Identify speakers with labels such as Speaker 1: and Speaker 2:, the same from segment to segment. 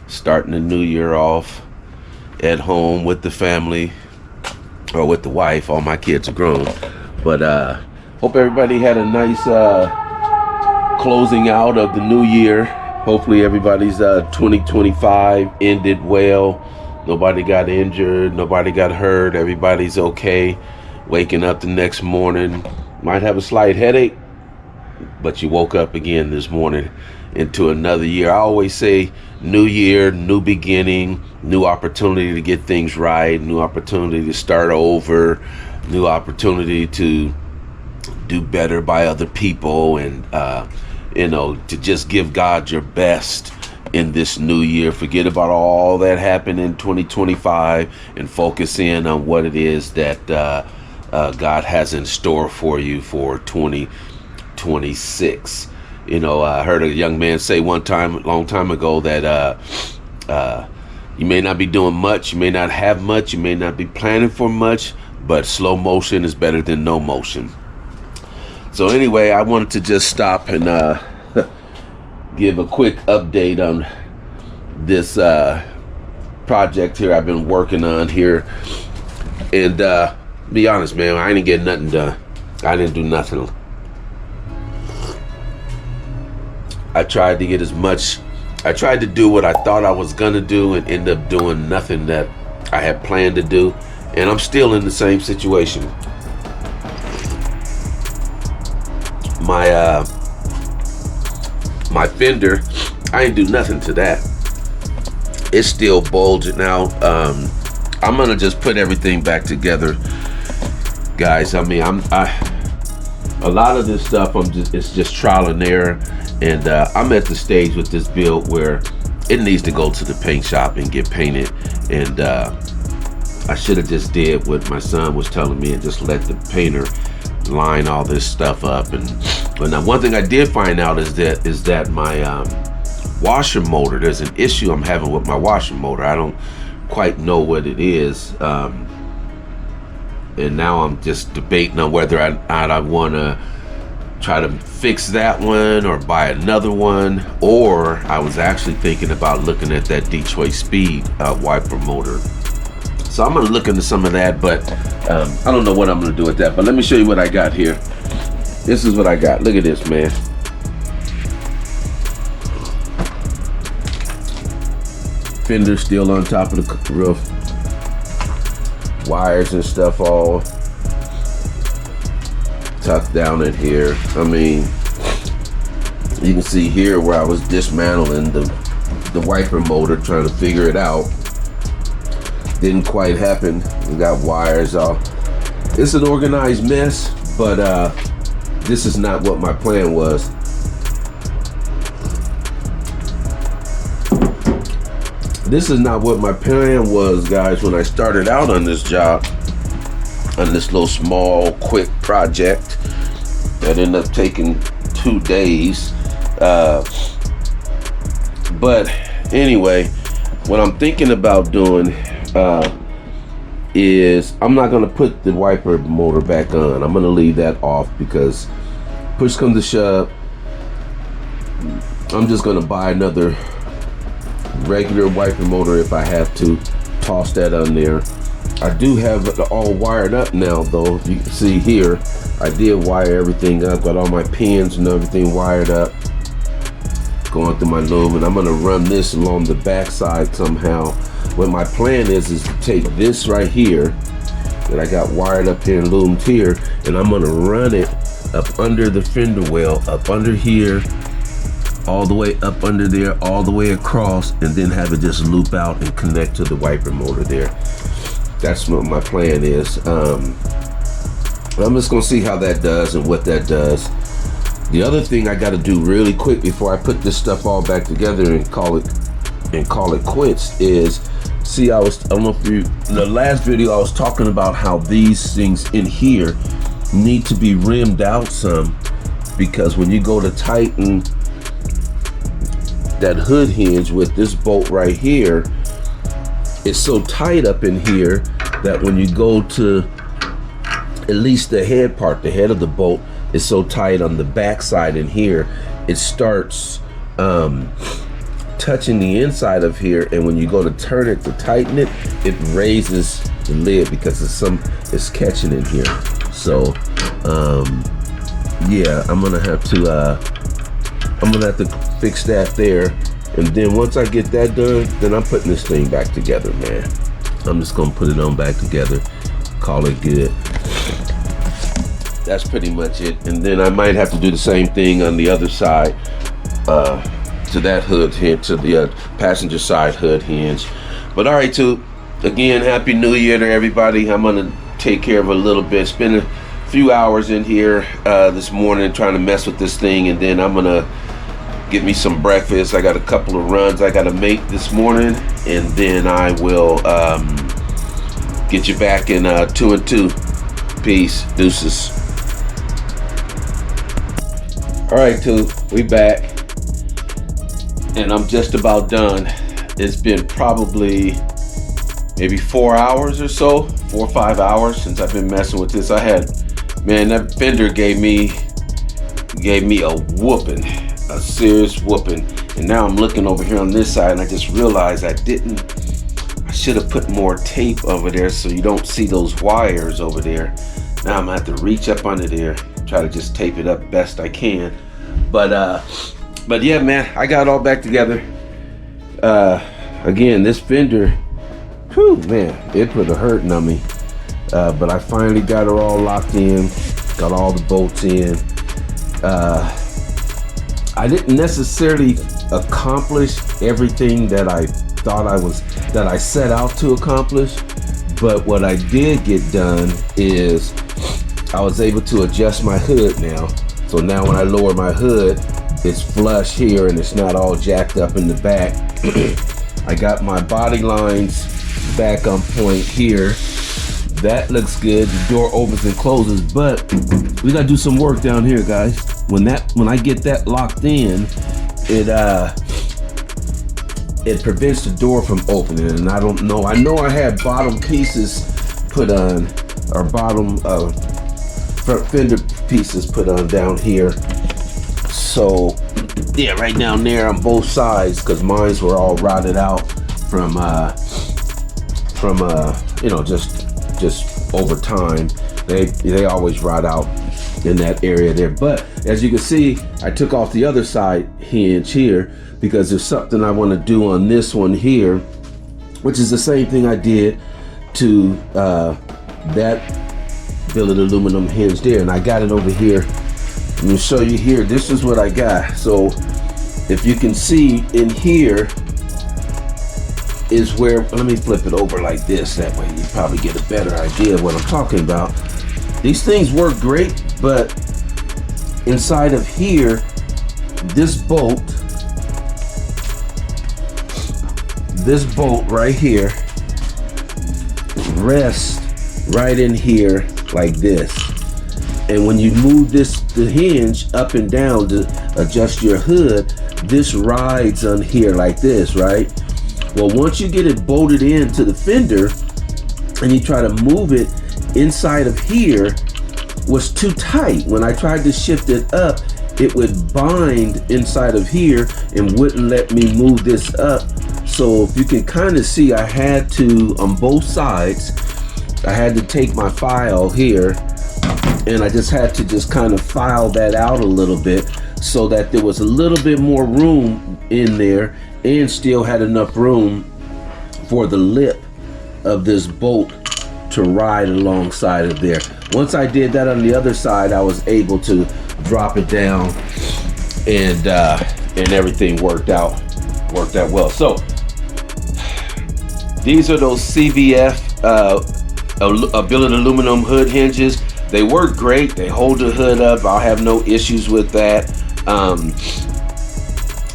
Speaker 1: Starting the new year off at home with the family, or with the wife. All my kids are grown, but hope everybody had a nice closing out of the new year. Hopefully everybody's 2025 ended well. Nobody got injured, nobody got hurt, everybody's okay. Waking up the next morning, might have a slight headache, but you woke up again this morning into another year. I always say new year, new beginning, new opportunity to get things right, new opportunity to start over, new opportunity to do better by other people, and to just give God your best in this new year. Forget about all that happened in 2025 and focus in on what it is that God has in store for you for 2026. I heard a young man say a long time ago that you may not be doing much, you may not have much, you may not be planning for much, but slow motion is better than no motion. So anyway, I wanted to just stop and give a quick update on this project here I've been working on here. And be honest, man, I didn't get nothing done. I didn't do nothing. I tried to do what I thought I was gonna do and end up doing nothing that I had planned to do. And I'm still in the same situation. My fender, I ain't do nothing to that. It's still bulging now. I'm gonna just put everything back together, guys. I mean, a lot of this stuff it's just trial and error, and I'm at the stage with this build where it needs to go to the paint shop and get painted. And I should have just did what my son was telling me and just let the painter line all this stuff up. But now one thing I did find out is that my washer motor, there's an issue I'm having with my washer motor. I don't quite know what it is, and now I'm just debating on whether I want to try to fix that one or buy another one, or I was actually thinking about looking at that Detroit Speed wiper motor. So I'm gonna look into some of that, but I don't know what I'm gonna do with that. But let me show you what I got here. This is what I got. Look at this, man. Fender still on top of the roof. Wires and stuff all tucked down in here. I mean, you can see here where I was dismantling the wiper motor, trying to figure it out. Didn't quite happen. We got wires all. It's an organized mess, but this is not what my plan was. This is not what my plan was, guys, when I started out on this job, on this little small, quick project that ended up taking 2 days. But anyway, what I'm thinking about doing is I'm not gonna put the wiper motor back on. I'm gonna leave that off because push comes to shove, I'm just gonna buy another regular wiper motor if I have to. Toss that on there. I do have it all wired up now, though. If you can see here, I did wire everything up. Got all my pins and everything wired up, going through my loom, and I'm gonna run this along the back side somehow. What my plan is to take this right here that I got wired up here and loomed here, and I'm gonna run it up under the fender well, up under here, all the way up under there, all the way across, and then have it just loop out and connect to the wiper motor there. That's what my plan is. I'm just gonna see how that does and what that does. The other thing I gotta do really quick before I put this stuff all back together and call it quits is, see, I don't know if you, in the last video I was talking about how these things in here need to be rimmed out some, because when you go to tighten that hood hinge with this bolt right here, it's so tight up in here that when you go to at least the head part, the head of the bolt is so tight on the back side in here, it starts touching the inside of here, and when you go to turn it to tighten it, it raises the lid because it's catching in here. So yeah, I'm gonna have to fix that there. And then once I get that done, then I'm putting this thing back together, man. I'm just gonna put it on back together, call it good. That's pretty much it. And then I might have to do the same thing on the other side, to that hood hinge, to the passenger side hood hinge. But all right, too. Again, Happy New Year to everybody. I'm gonna take care of a little bit, spend a few hours in here this morning trying to mess with this thing, and then I'm gonna get me some breakfast. I got a couple of runs I gotta make this morning, and then I will get you back in 2 and 2. Peace, deuces. All right, too, we back, and I'm just about done. It's been probably maybe 4 hours or so, 4 or 5 hours since I've been messing with this. Man, that fender gave me a whooping, a serious whooping. And now I'm looking over here on this side, and I just realized I should have put more tape over there so you don't see those wires over there. Now I'm gonna have to reach up under there, try to just tape it up best I can. But yeah, man, I got it all back together. Again, this fender, whew, man, it put a hurting on me. But I finally got her all locked in, got all the bolts in. I didn't necessarily accomplish everything that I thought that I set out to accomplish, but what I did get done is I was able to adjust my hood now. So now when I lower my hood, it's flush here and it's not all jacked up in the back. I got my body lines back on point here. That looks good. The door opens and closes, but we gotta do some work down here, guys. When I get that locked in, it prevents the door from opening. And I don't know. I know I had bottom pieces put on, or bottom front fender pieces put on down here. So yeah, right down there on both sides, because mines were all rotted out from you know, just over time. They always rot out in that area there. But as you can see, I took off the other side hinge here because there's something I want to do on this one here, which is the same thing I did to that billet aluminum hinge there. And I got it over here. Let me show you here. This is what I got. So if you can see in here is where, let me flip it over like this, that way you probably get a better idea of what I'm talking about. These things work great, but inside of here, this bolt right here rests right in here like this. And when you move the hinge up and down to adjust your hood, this rides on here like this, right? Well, once you get it bolted into the fender and you try to move it, inside of here was too tight. When I tried to shift it up, it would bind inside of here and wouldn't let me move this up. So if you can kind of see, I had to, on both sides, I had to take my file here and I just had to just kind of file that out a little bit so that there was a little bit more room in there and still had enough room for the lip of this bolt to ride alongside of there. Once I did that on the other side, I was able to drop it down, and everything worked out well. So these are those CVF billet aluminum hood hinges. They work great. They hold the hood up. I'll have no issues with that.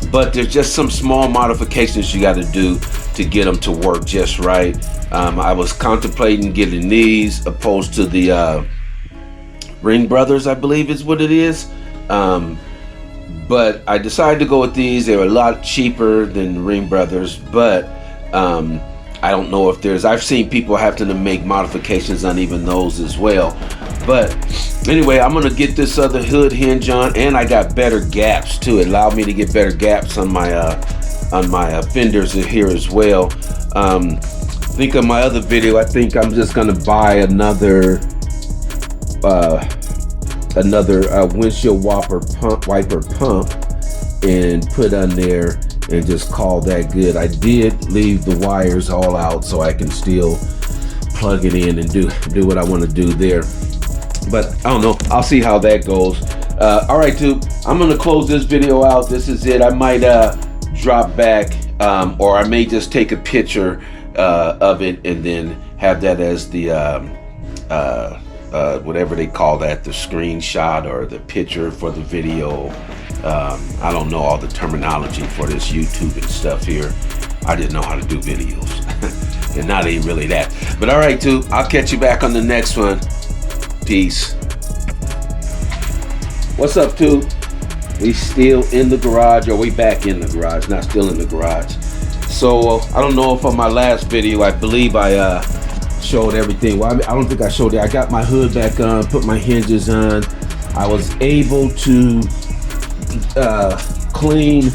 Speaker 1: But there's just some small modifications you got to do to get them to work just right. I was contemplating getting these opposed to the Ring Brothers, I believe is what it is. But I decided to go with these. They were a lot cheaper than Ring Brothers, but I don't know if I've seen people having to make modifications on even those as well. But anyway, I'm gonna get this other hood hinge on, and I got better gaps too. It allowed me to get better gaps on my fenders here as well. Think of my other video. I think I'm just gonna buy another windshield wiper pump and put on there and just call that good. I did leave the wires all out so I can still plug it in and do what I want to do there. But I don't know, I'll see how that goes. All right, tube, I'm gonna close this video out. This is it. I might drop back, or I may just take a picture of it and then have that as the whatever they call that, the screenshot or the picture for the video. I don't know all the terminology for this YouTube and stuff here. I didn't know how to do videos. And not even really that. But all right, tube, I'll catch you back on the next one. Peace. What's up, tube? We still in the garage, or we back in the garage, not still in the garage. So I don't know if on my last video, I believe I showed everything. Well, I don't think I showed it. I got my hood back on, put my hinges on. I was able to clean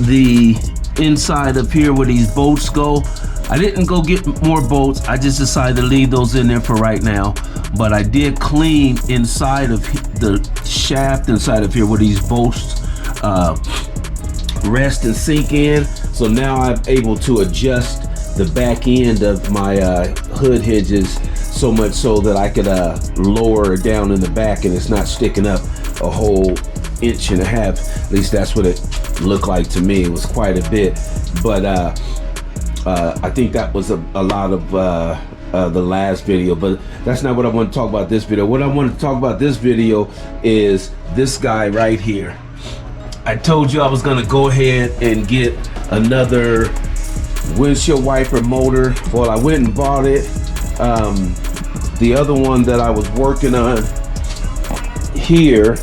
Speaker 1: the inside of here where these bolts go. I didn't go get more bolts. I just decided to leave those in there for right now. But I did clean inside of the shaft inside of here where these bolts rest and sink in. So now I'm able to adjust the back end of my hood hinges so much so that I could lower it down in the back and it's not sticking up a whole inch and a half. At least that's what it looked like to me. It was quite a bit, but I think that was a lot of the last video, but that's not what I want to talk about this video. What I want to talk about this video is this guy right here. I told you I was gonna go ahead and get another windshield wiper motor. Well, I went and bought it. The other one that I was working on here,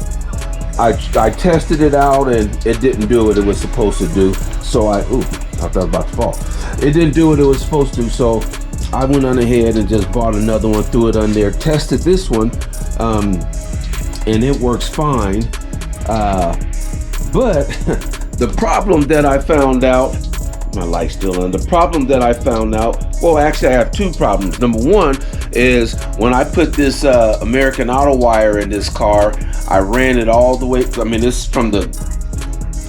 Speaker 1: I tested it out and it didn't do what it was supposed to do. So I thought I was about to fall. It didn't do what it was supposed to, so I went on ahead and just bought another one, threw it on there, tested this one, and it works fine. But the problem that I found out, my light's still on. The problem that I found out, well, actually I have two problems. Number one is when I put this American Auto wire in this car, I ran it all the way, I mean, this is from the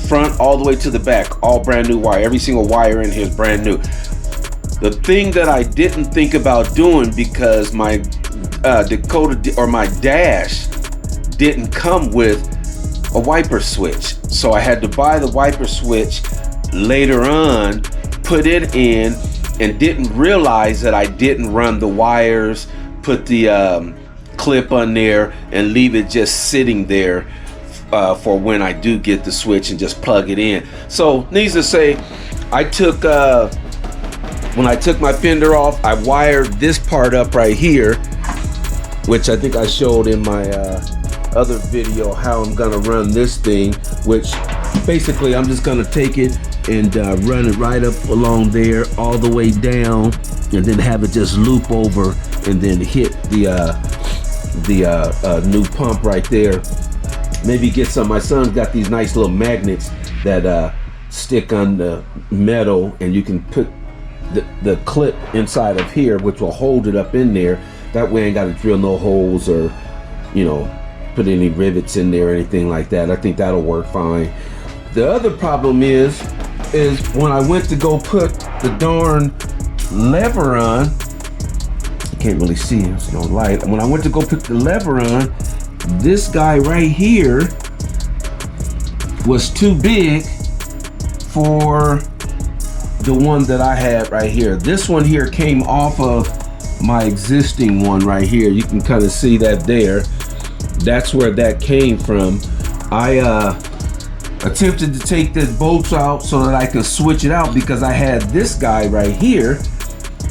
Speaker 1: front all the way to the back, all brand new wire. Every single wire in here is brand new. The thing that I didn't think about doing, because my Dakota or my dash didn't come with a wiper switch, so I had to buy the wiper switch later on, put it in, and didn't realize that I didn't run the wires, put the clip on there, and leave it just sitting there for when I do get the switch and just plug it in. So needless to say, I took when I took my fender off, I wired this part up right here, which I think I showed in my other video how I'm gonna run this thing, which basically I'm just gonna take it and run it right up along there all the way down, and then have it just loop over and then hit the new pump right there. Maybe get some, my son's got these nice little magnets that stick on the metal, and you can put the clip inside of here, which will hold it up in there. That way I ain't got to drill no holes or, you know, put any rivets in there or anything like that. I think that'll work fine. The other problem is when I went to go put the darn lever on, you can't really see, there's no light. When I went to go put the lever on, this guy right here was too big for the one that I had right here. This one here came off of my existing one right here. You can kind of see that there. That's where that came from. I attempted to take the bolts out so that I could switch it out, because I had this guy right here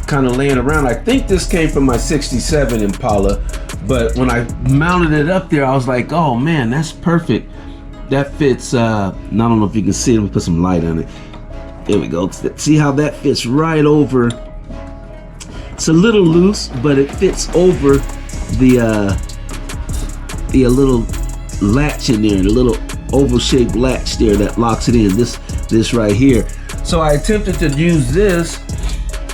Speaker 1: kind of laying around. I think this came from my 67 Impala, but when I mounted it up there, I was like, oh man, that's perfect. That fits, I don't know if you can see it. Let me put some light on it. There we go. See how that fits right over. It's a little loose, but it fits over
Speaker 2: the little latch in there, the little oval shaped latch there that locks it in, this right here. So I attempted to use this,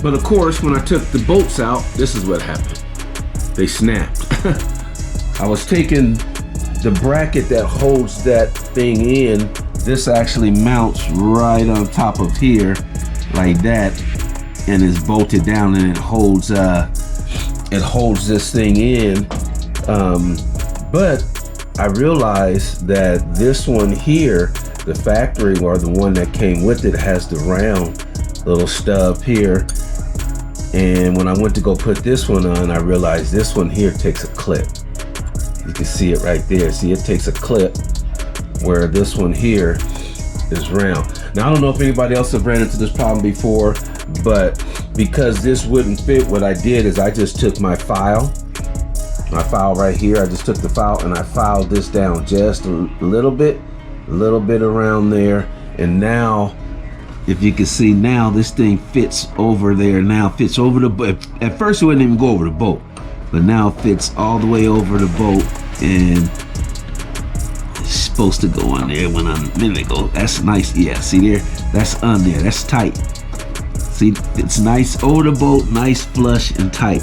Speaker 2: but of course when I took the bolts out, this is what happened. They snapped. I was taking the bracket that holds that thing in. This actually mounts right on top of here like that, and is bolted down, and it holds this thing in. But I realized that this one here, the factory, or the one that came with it, has the round little stub here. And when I went to go put this one on, I realized this one here takes a clip. You can see it right there. See, it takes a clip, where this one here is round. Now, I don't know if anybody else have ran into this problem before, but because this wouldn't fit, what I did is I just took my file right here. I just took the file and I filed this down just a little bit around there. And now, if you can see now, this thing fits over there now, fits over the boat. At first it wouldn't even go over the boat, but now it fits all the way over the boat, and it's supposed to go on there when I'm a minute ago. That's nice. Yeah, see there? That's on there. That's tight. See, it's nice over the boat, nice flush and tight.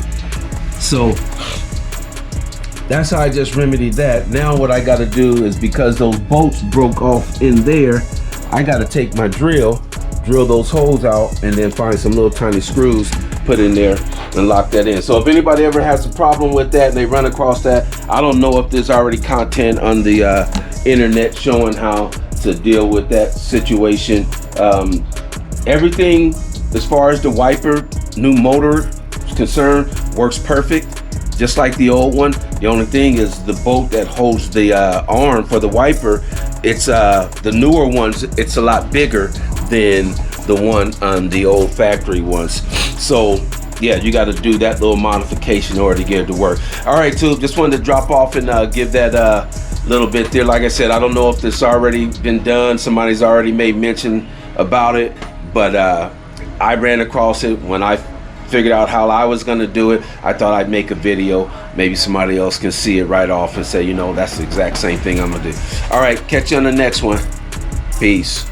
Speaker 2: So that's how I just remedied that. Now what I gotta do is, because those bolts broke off in there, I gotta take my drill those holes out, and then find some little tiny screws, put in there and lock that in. So if anybody ever has a problem with that and they run across that, I don't know if there's already content on the internet showing how to deal with that situation. Everything as far as the wiper, new motor is concerned, works perfect, just like the old one. The only thing is the bolt that holds the arm for the wiper, it's the newer ones, it's a lot bigger than the one on the old factory ones. So yeah, you got to do that little modification in order to get it to work. All right, too, just wanted to drop off and give that little bit there. Like I said, I don't know if this already been done, somebody's already made mention about it, but I ran across it when I figured out how I was gonna do it. I thought I'd make a video. Maybe somebody else can see it right off and say, you know, that's the exact same thing I'm gonna do. All right, catch you on the next one. Peace.